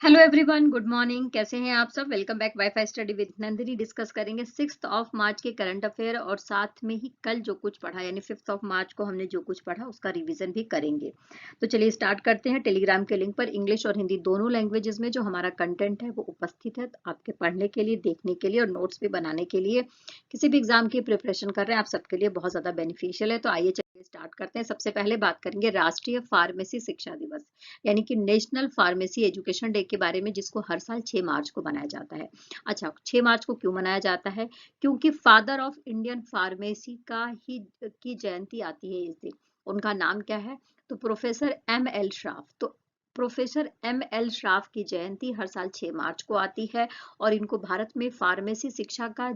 Hello everyone, good morning. कैसे हैं आप सब? Welcome back wifi study with Nandini. Discuss करेंगे 6 मार्च के करंट अफेयर और साथ में ही कल जो कुछ पढ़ा यानी 5 मार्च को हमने जो कुछ पढ़ा उसका रिवीजन भी करेंगे। तो चलिए स्टार्ट करते हैं। टेलीग्राम के लिंक पर इंग्लिश और हिंदी दोनों लैंग्वेजेस में जो हमारा कंटेंट है वो उपस्थित है आपके पढ़ने के लिए, देखने के लिए और नोट्स भी बनाने के लिए। किसी भी एग्जाम की प्रिपरेशन कर रहे हैं आप सबके लिए बहुत ज्यादा बेनिफिशियल है। तो आइए चलिए स्टार्ट करते हैं। सबसे पहले बात करेंगे राष्ट्रीय फार्मेसी शिक्षा दिवस यानी कि नेशनल फार्मेसी एजुकेशन डे के बारे में, जिसको हर साल 6 मार्च को मनाया जाता है। अच्छा, 6 मार्च को क्यों मनाया जाता है? क्योंकि फादर ऑफ इंडियन फार्मेसी का ही की जयंती आती है इस दिन। उनका नाम क्या है? तो प्रोफेसर एम एल श्राफ। तो प्रोफेसर एम एल श्राफ की जयंती हर साल 6 मार्च को आती है और इनको भारत में फार्मेसी शिक्षा का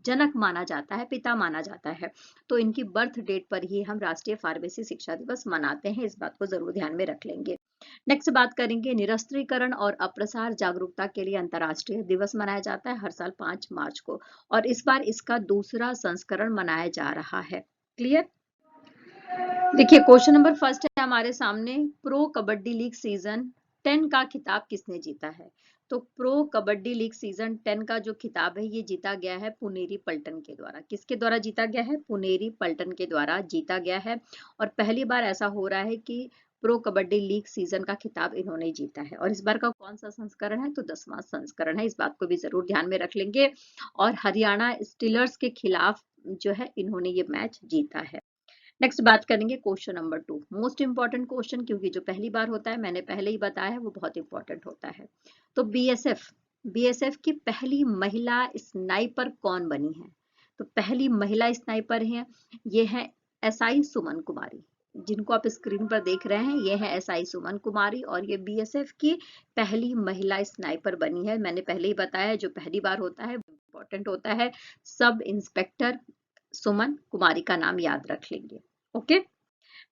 जनक माना जाता है, पिता माना जाता है। तो इनकी बर्थ डेट पर ही हम राष्ट्रीय फार्मेसी शिक्षा दिवस मनाते हैं। इस बात को जरूर ध्यान में रख लेंगे। नेक्स्ट बात करेंगे निरस्त्रीकरण और अप्रसार जागरूकता के लिए अंतर्राष्ट्रीय दिवस मनाया जाता है हर साल 5 मार्च को और इस बार इसका दूसरा संस्करण मनाया जा रहा है। क्लियर? देखिए क्वेश्चन नंबर फर्स्ट है हमारे सामने, प्रो कबड्डी लीग सीजन 10 का खिताब किसने जीता है? तो प्रो कबड्डी लीग सीजन 10 का जो खिताब है ये जीता गया है पुनेरी पल्टन के द्वारा। किसके द्वारा जीता गया है? पुनेरी पल्टन के द्वारा जीता गया है और पहली बार ऐसा हो रहा है कि प्रो कबड्डी लीग सीजन का खिताब इन्होंने जीता है। और इस बार का कौन सा संस्करण है? तो 10वां संस्करण है। इस बात को भी जरूर ध्यान में रख लेंगे। और हरियाणा स्टीलर्स के खिलाफ जो है इन्होंने ये मैच जीता है। नेक्स्ट बात करेंगे question number 2, most important question, क्योंकि जो पहली बार होता है मैंने पहले ही बताया है वो बहुत इंपॉर्टेंट होता है। तो बीएसएफ की पहली महिला स्नाइपर कौन बनी है? तो पहली महिला स्नाइपर है ये है एसआई सुमन कुमारी। जिनको आप स्क्रीन पर देख रहे हैं ये है एसआई सुमन कुमारी और ये बीएसएफ की पहली महिला स्नाइपर बनी है। मैंने पहले ही बताया जो पहली बार होता है इंपॉर्टेंट होता है। सब इंस्पेक्टर सुमन कुमारी का नाम याद रख लेंगे। ओके,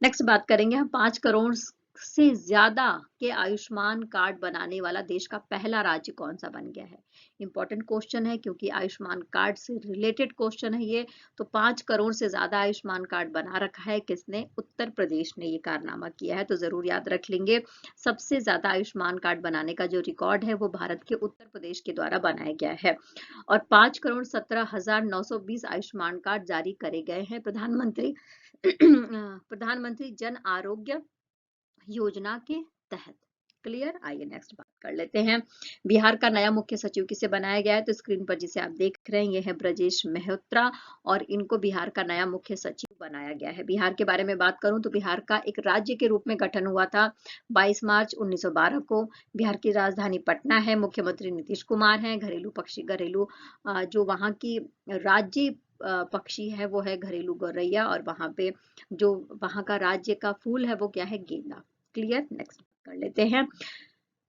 नेक्स्ट बात करेंगे हम 5 करोड़ से ज्यादा के आयुष्मान कार्ड बनाने वाला देश का पहला राज्य कौन सा बन गया है? इंपॉर्टेंट क्वेश्चन है क्योंकि आयुष्मान कार्ड से रिलेटेड क्वेश्चन है ये। तो 5 करोड़ से ज्यादा आयुष्मान कार्ड बना रखा है किसने? उत्तर प्रदेश ने ये कारनामा किया है। तो जरूर याद रख लेंगे सबसे ज्यादा आयुष्मान कार्ड बनाने का जो रिकॉर्ड है वो भारत के उत्तर प्रदेश के द्वारा बनाया गया है। और 5,17,920 आयुष्मान कार्ड जारी करे गए हैं प्रधानमंत्री जन आरोग्य योजना के तहत। क्लियर? आइए नेक्स्ट बात कर लेते हैं। बिहार का नया मुख्य सचिव किसे बनाया गया है? तो स्क्रीन पर जिसे आप देख रहे हैं ये है ब्रजेश मेहत्रा और इनको बिहार का नया मुख्य सचिव बनाया गया है। बिहार के बारे में बात करूं तो बिहार का एक राज्य के रूप में गठन हुआ था 22 मार्च 1912 को। बिहार की राजधानी पटना है। मुख्यमंत्री नीतीश कुमार हैं। घरेलू जो वहाँ की राज्य पक्षी है वो है घरेलू गौरैया और वहां पे जो वहां का राज्य का फूल है वो क्या है? गेंदा। क्लियर? नेक्स्ट कर लेते हैं।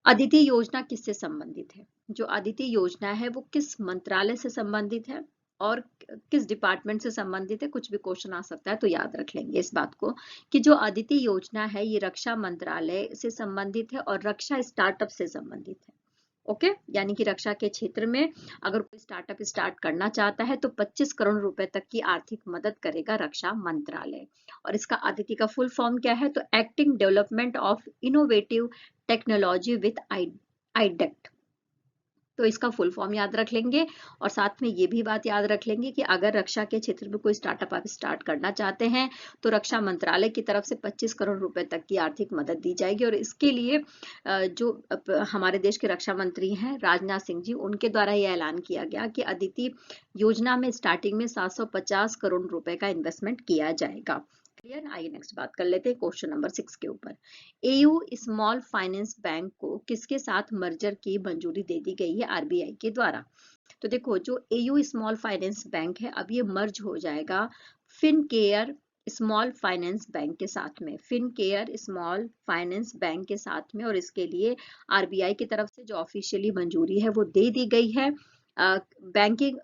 अदिति योजना किससे संबंधित है? जो अदिति योजना है वो किस मंत्रालय से संबंधित है और किस डिपार्टमेंट से संबंधित है? कुछ भी क्वेश्चन आ सकता है तो याद रख लेंगे इस बात को कि जो अदिति योजना है ये रक्षा मंत्रालय से संबंधित है और रक्षा स्टार्टअप से संबंधित है। ओके, यानी कि रक्षा के क्षेत्र में अगर कोई स्टार्टअप स्टार्ट करना चाहता है तो 25 करोड़ रुपए तक की आर्थिक मदद करेगा रक्षा मंत्रालय। और इसका अदिति का फुल फॉर्म क्या है? तो acting development of innovative technology with iDEX. तो इसका फुल फॉर्म याद रख लेंगे और साथ में ये भी बात याद रख लेंगे कि अगर रक्षा के क्षेत्र में कोई स्टार्टअप आप स्टार्ट करना चाहते हैं तो रक्षा मंत्रालय की तरफ से 25 करोड़ रुपए तक की आर्थिक मदद दी जाएगी। और इसके लिए जो हमारे देश के रक्षा मंत्री हैं राजनाथ सिंह जी, उनके द्वारा यह ऐलान किया गया कि अदिति योजना में स्टार्टिंग में 750 करोड़ रुपए का इन्वेस्टमेंट किया जाएगा। क्लियर? आइए नेक्स्ट बात कर लेते हैं क्वेश्चन नंबर 6 के ऊपर। एयू स्मॉल फाइनेंस बैंक को किसके साथ मर्जर की मंजूरी दे दी गई है आरबीआई के द्वारा? तो देखो जो एयू स्मॉल फाइनेंस बैंक है अब ये मर्ज हो जाएगा फिनकेयर स्मॉल फाइनेंस बैंक के साथ में। फिनकेयर स्मॉल फाइनेंस बैंक के साथ में और इसके लिए आरबीआई की तरफ से जो ऑफिशियली मंजूरी है वो दे दी गई है बैंकिंग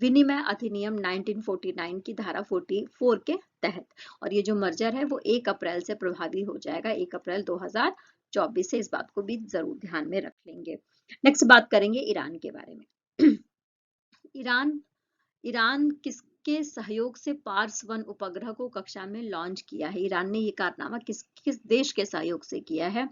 विनिमय अधिनियम 1949 की धारा 44 के तहत। और ये जो मर्जर है वो 1 अप्रैल से प्रभावी हो जाएगा, 1 अप्रैल 2024 से। इस बात को भी जरूर ध्यान में रख लेंगे। नेक्स्ट बात करेंगे ईरान के बारे में। ईरान ईरान के सहयोग से पार्स 1 उपग्रह को कक्षा में लॉन्च किया है। ईरान ने ये कारनामा किस किस देश के सहयोग से किया है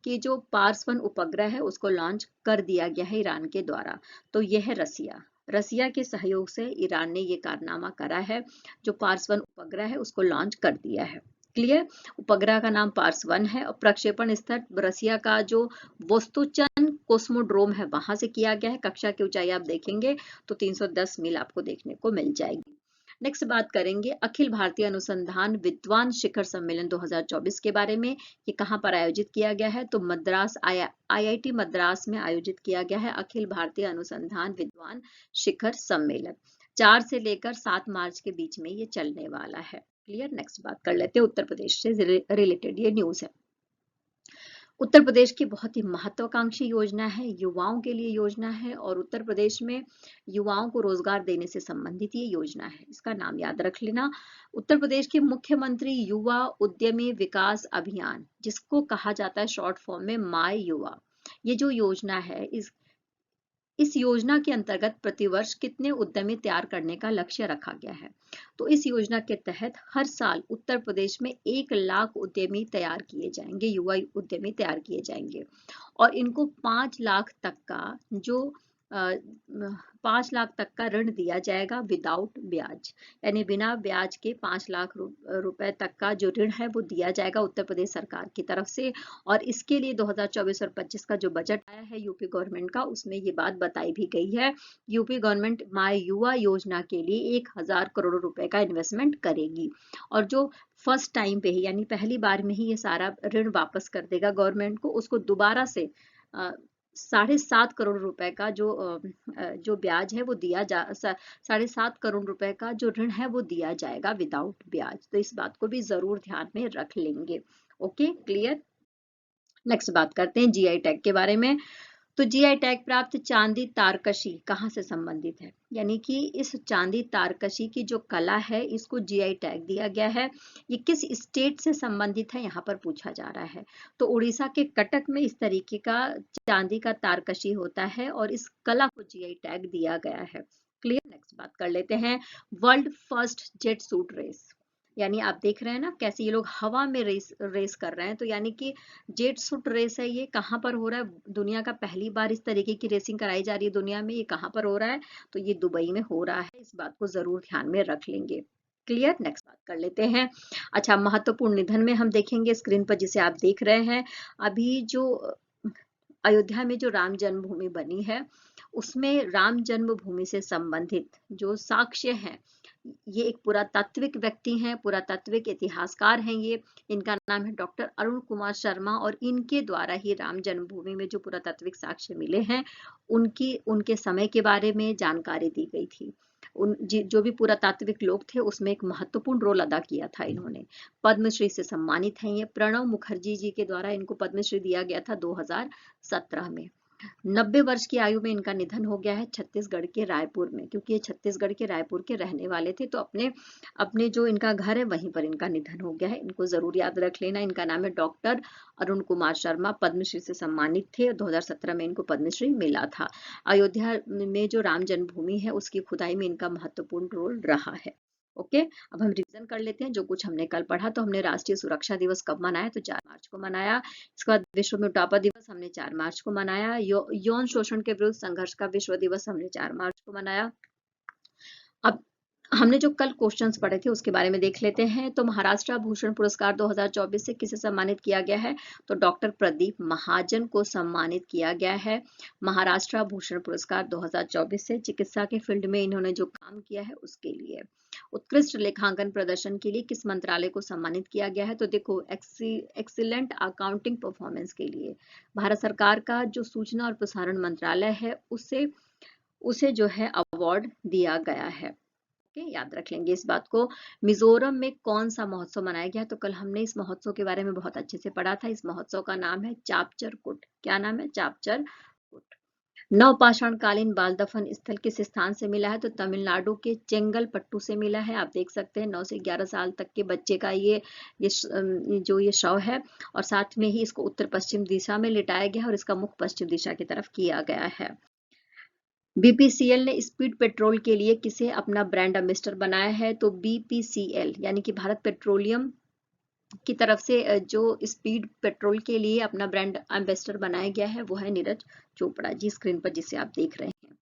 कि जो पार्स 1 उपग्रह है उसको लॉन्च कर दिया गया है ईरान के द्वारा। तो यह है रसिया। रसिया के सहयोग से ईरान ने ये कारनामा करा है, जो पार्स 1 उपग्रह है उसको लॉन्च कर दिया है। क्लियर। उपग्रह का नाम पार्स 1 है और प्रक्षेपण स्थल रसिया का जो वोस्तोचन कोस्मोड्रोम है वहां से किया गया है। कक्षा की ऊंचाई आप देखेंगे तो 310 मील आपको देखने को मिल जाएगी। नेक्स्ट बात करेंगे अखिल भारतीय अनुसंधान विद्वान शिखर सम्मेलन 2024 के बारे में। ये कहाँ पर आयोजित किया गया है? तो मद्रास आईआईटी मद्रास में आयोजित किया गया है अखिल भारतीय अनुसंधान विद्वान शिखर सम्मेलन। 4 से लेकर 7 मार्च के बीच में ये चलने वाला है। क्लियर। नेक्स्ट बात कर लेते हैं उत्तर प्रदेश से रिलेटेड ये न्यूज है। उत्तर प्रदेश की बहुत ही महत्वाकांक्षी योजना है, युवाओं के लिए योजना है और उत्तर प्रदेश में युवाओं को रोजगार देने से संबंधित ये योजना है। इसका नाम याद रख लेना, उत्तर प्रदेश के मुख्यमंत्री युवा उद्यमी विकास अभियान, जिसको कहा जाता है शॉर्ट फॉर्म में माय युवा। ये जो योजना है इस योजना के अंतर्गत प्रतिवर्ष कितने उद्यमी तैयार करने का लक्ष्य रखा गया है? तो इस योजना के तहत हर साल उत्तर प्रदेश में 1 लाख उद्यमी तैयार किए जाएंगे, युवा उद्यमी तैयार किए जाएंगे और इनको 5 लाख तक का जो 5 लाख तक का ऋण दिया जाएगा विदाउट ब्याज, यानी बिना ब्याज के 5 लाख रुपए तक का जो ऋण है वो दिया जाएगा उत्तर प्रदेश सरकार की तरफ से। और इसके लिए 2024 और 25 का जो बजट आया है यूपी गवर्नमेंट का, उसमें ये बात बताई भी गई है। यूपी गवर्नमेंट माय युवा योजना के लिए 1000 करोड़ रुपए का इन्वेस्टमेंट करेगी और जो फर्स्ट टाइम पे ही यानी पहली बार में ही ये सारा ऋण वापस कर देगा गवर्नमेंट को, उसको दोबारा से 7.5 करोड़ रुपए का जो ब्याज है वो दिया जा 7.5 करोड़ रुपए का जो ऋण है वो दिया जाएगा विदाउट ब्याज। तो इस बात को भी जरूर ध्यान में रख लेंगे। Okay, clear. नेक्स्ट बात करते हैं जीआई टैग के बारे में। तो जीआई टैग प्राप्त चांदी तारकशी कहाँ से संबंधित है? यानी कि इस चांदी तारकशी की जो कला है इसको जीआई टैग दिया गया है। ये किस स्टेट से संबंधित है यहाँ पर पूछा जा रहा है। तो उड़ीसा के कटक में इस तरीके का चांदी का तारकशी होता है और इस कला को जीआई टैग दिया गया है। क्लियर। नेक्स्ट बात कर लेते हैं world first jet suit race. यानी आप देख रहे हैं ना कैसे ये लोग हवा में रेस कर रहे हैं। तो यानी कि जेट सूट रेस है, ये कहाँ पर हो रहा है? दुनिया का पहली बार इस तरीके की रेसिंग कराई जा रही है दुनिया में। ये कहाँ पर हो रहा है? तो ये दुबई में हो रहा है। इस बात को जरूर ध्यान में रख लेंगे। क्लियर। नेक्स्ट बात कर लेते हैं। अच्छा, महत्वपूर्ण निधन में हम देखेंगे स्क्रीन पर जिसे आप देख रहे हैं अभी, जो अयोध्या में जो राम जन्मभूमि बनी है उसमें राम जन्मभूमि से संबंधित जो साक्ष्य हैं, ये एक पुरातात्विक व्यक्ति हैं, पुरातात्विक इतिहासकार हैं ये। इनका नाम है डॉक्टर अरुण कुमार शर्मा और इनके द्वारा ही राम जन्मभूमि में जो पुरातात्विक साक्ष्य मिले हैं उनके समय के बारे में जानकारी दी गई थी। जो भी पुरातात्विक लोग थे उसमें एक महत्वपूर्ण रोल अदा किया था इन्होंने। पद्मश्री से सम्मानित हैं ये। प्रणब मुखर्जी जी के द्वारा इनको पद्मश्री दिया गया था 2017 में। 90 वर्ष की आयु में इनका निधन हो गया है छत्तीसगढ़ के रायपुर में, क्योंकि ये छत्तीसगढ़ के रायपुर के रहने वाले थे। तो अपने अपने जो इनका घर है वहीं पर इनका निधन हो गया है। इनको जरूर याद रख लेना। इनका नाम है डॉक्टर अरुण कुमार शर्मा, पद्मश्री से सम्मानित थे। 2017 में इनको पद्मश्री मिला था। अयोध्या में जो राम जन्मभूमि है उसकी खुदाई में इनका महत्वपूर्ण रोल रहा है। ओके, अब हम रिवीजन कर लेते हैं जो कुछ हमने कल पढ़ा। तो हमने राष्ट्रीय सुरक्षा दिवस कब मनाया? तो 4 मार्च को मनाया। इसके बाद विश्व मोटापा दिवस हमने 4 मार्च को मनाया। यौन शोषण के विरुद्ध संघर्ष का विश्व दिवस हमने 4 मार्च को मनाया। अब हमने जो कल क्वेश्चंस पढ़े थे उसके बारे में देख लेते हैं। तो महाराष्ट्र भूषण पुरस्कार 2024 से किसे सम्मानित किया गया है? तो डॉक्टर प्रदीप महाजन को सम्मानित किया गया है महाराष्ट्र भूषण पुरस्कार 2024 से। चिकित्सा के फील्ड में इन्होंने जो काम किया है उसके लिए। उत्कृष्ट लेखांकन प्रदर्शन के लिए किस मंत्रालय को सम्मानित किया गया है? तो देखो, एक्सीलेंट अकाउंटिंग परफॉर्मेंस के लिए भारत सरकार का जो सूचना और प्रसारण मंत्रालय है उसे जो है अवार्ड दिया गया है। ओके, याद रख लेंगे इस बात को। मिजोरम में कौन सा महोत्सव मनाया गया? तो कल हमने इस महोत्सव के बारे में बहुत अच्छे से पढ़ा था। इस महोत्सव का नाम है चापचर कुट। क्या नाम है? चापचर कुट। नवपाषाणकालीन बाल दफन स्थल किस स्थान से मिला है? तो तमिलनाडु के चेंगलपट्टू से मिला है। आप देख सकते हैं 9 से 11 साल तक के बच्चे का ये शव है और साथ में ही इसको उत्तर पश्चिम दिशा में लिटाया गया और इसका मुख पश्चिम दिशा की तरफ किया गया है। बीपीसीएल ने स्पीड पेट्रोल के लिए किसे अपना ब्रांड एम्बेसडर बनाया है? तो बीपीसीएल यानी कि भारत पेट्रोलियम की तरफ से जो स्पीड पेट्रोल के लिए अपना ब्रांड एम्बेसडर बनाया गया है वो है नीरज चोपड़ा जी, स्क्रीन पर जिसे आप देख रहे हैं।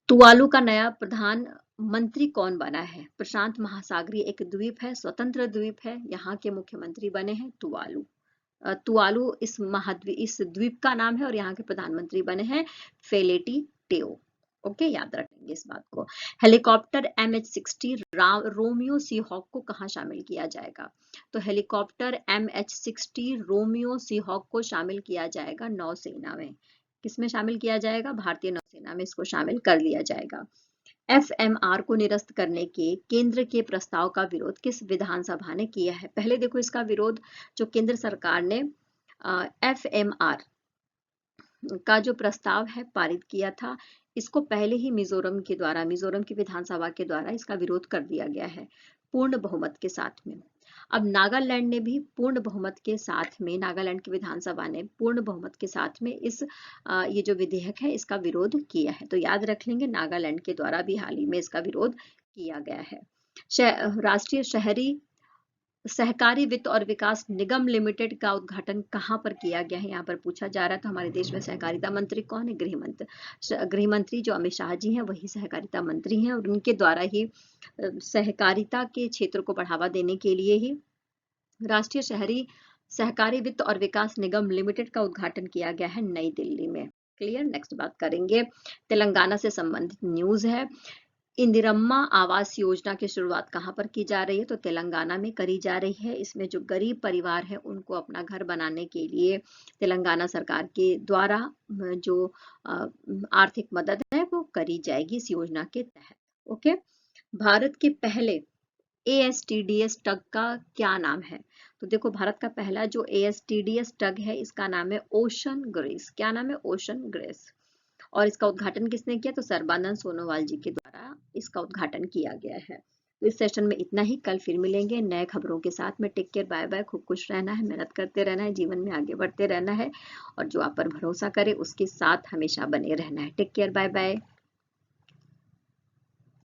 तुवालू का नया प्रधानमंत्री कौन बना है? प्रशांत महासागरीय एक द्वीप है, स्वतंत्र द्वीप है, यहाँ के मुख्यमंत्री बने हैं तुवालू। तुवालू इस द्वीप का नाम है और यहाँ के प्रधानमंत्री बने हैं फेलेटी टेओ। ओके, याद रखेंगे इस बात को। हेलीकॉप्टर MH-60 रोमियो सी हॉक को कहाँ शामिल किया जाएगा? तो हेलीकॉप्टर MH-60 रोमियो सी हॉक को शामिल किया जाएगा नौसेना में। किसमें शामिल किया जाएगा? भारतीय नौसेना में इसको शामिल कर लिया जाएगा। एफएमआर को निरस्त करने के केंद्र के प्रस्ताव का विरोध किस विधानसभा ने किया है? पहले देखो, इसका विरोध जो केंद्र सरकार ने एफएमआर का जो प्रस्ताव है पारित किया था, इसको पहले ही मिजोरम की विधानसभा के द्वारा इसका विरोध कर दिया गया है पूर्ण बहुमत के साथ में। अब नागालैंड ने भी पूर्ण बहुमत के साथ में, नागालैंड की विधानसभा ने पूर्ण बहुमत के साथ में ये जो विधेयक है इसका विरोध किया है। तो याद रख लेंगे, नागालैंड के द्वारा भी हाल ही में इसका विरोध किया गया है। राष्ट्रीय शहरी सहकारी वित्त और विकास निगम लिमिटेड का उद्घाटन कहाँ पर किया गया है? यहाँ पर पूछा जा रहा है। तो हमारे देश में सहकारिता मंत्री कौन है? गृह मंत्री जो अमित शाह जी हैं वही सहकारिता मंत्री हैं, और उनके द्वारा ही सहकारिता के क्षेत्र को बढ़ावा देने के लिए ही राष्ट्रीय शहरी सहकारी वित्त और विकास निगम लिमिटेड का उद्घाटन किया गया है नई दिल्ली में। क्लियर। नेक्स्ट बात करेंगे, तेलंगाना से संबंधित न्यूज है। इंदिरम्मा आवास योजना की शुरुआत कहाँ पर की जा रही है? तो तेलंगाना में करी जा रही है। इसमें जो गरीब परिवार है उनको अपना घर बनाने के लिए तेलंगाना सरकार के द्वारा जो आर्थिक मदद है वो करी जाएगी इस योजना के तहत। ओके। भारत के पहले ASTDS टग का क्या नाम है? तो देखो, भारत का पहला जो ASTDS टग है इसका नाम है ओशन ग्रेस। क्या नाम है? Ocean grace. और इसका उद्घाटन किसने किया? तो सर्बानंद सोनोवाल जी के द्वारा इसका उद्घाटन किया गया है। तो इस सेशन में इतना ही। कल फिर मिलेंगे नए खबरों के साथ में। Take care, bye bye. खूब खुश रहना है, मेहनत करते रहना है, जीवन में आगे बढ़ते रहना है, और जो आप पर भरोसा करे उसके साथ हमेशा बने रहना है। Take care, bye bye.